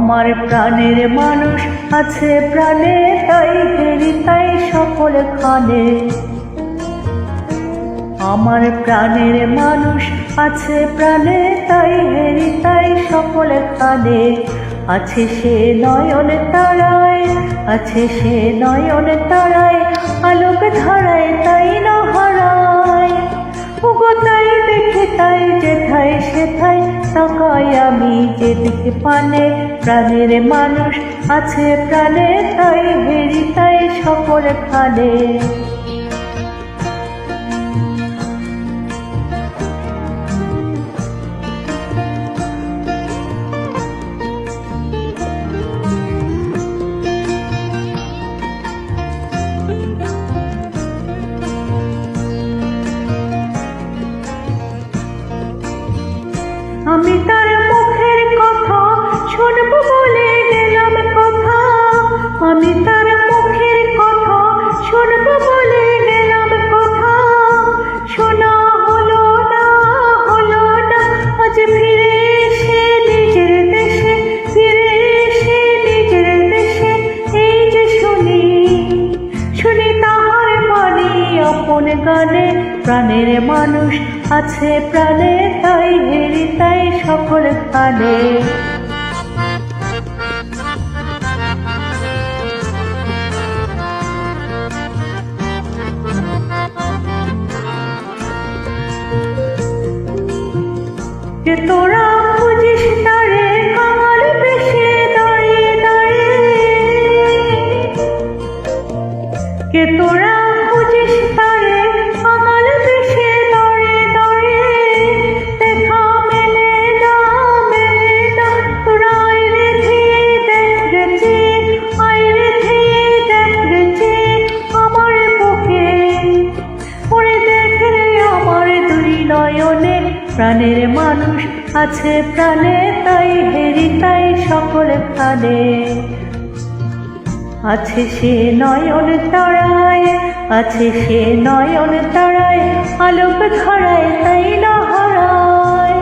আমার প্রাণের মানুষ আছে প্রাণে, তাই হেরি তাই সকল খানে। আমার প্রাণের মানুষ আছে প্রাণে, তাই হেরি তাই সকল খানে। আছে সে নয়ন তারায়, আছে সে নয়ন তারায়, আলোক ধারায় তাই না হারায়। ওগো তাই দেখে তাই যেথায় সেথায় তাকাই আমি যেদিকে পানে। প্রাণের মানুষ আছে প্রাণে, তাই হেরি তাই সকল খানে। আমি তার মুখের কথা শুনবো বলে গেলাম কথা, আমি তার মুখের কথা শুনবো বলে গেলাম কথা। শোনা হলো না, হলো না, আজ ফিরে এসে নিজের দেশে, ফিরে এসে নিজের দেশে। এই যে শুনি, শুনি তাহার বাণী আপন গানে। প্রাণের মানুষ আছে প্রাণে, তাই হেরি তাই সকল খানে। যে তোরা খুঁজিস তারে কাঙাল বেশে দাঁড়িয়ে দাঁড়িয়ে, কে তোরা খুঁজিস তারে কাঙাল বেশে দাঁড়িয়ে দাঁড়িয়ে। দেখা মেলে না, মেলে না, তোরা আইরে ধীরে দেখ রেছে, আইরে ধীরে দেখ রেছে আমার বুকে। পড়ে দেখ রে আমার দুই নয়নে। প্রাণের মানুষ আছে প্রাণে, তাই হেরি তাই সকল খানে। আছে সে নয়ন তারায়, আছে সে নয়ন তারায়, আলোক ধারায় তাই না হারায়।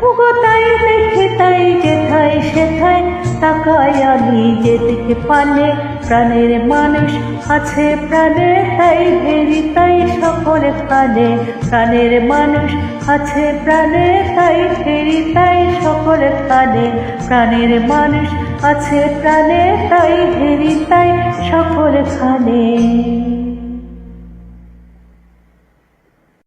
ওগো তাই দেখে তাই যেথায় সেথায় তাকাই আমি যেদিকে পানে। প্রাণের মানুষ আছে প্রাণে, তাই হেরি তাই সকল খানে। প্রাণের মানুষ আছে প্রাণে, তাই হেরি তাই সকল খানে। প্রাণের মানুষ আছে প্রাণে, তাই হেরি তাই সকল খানে।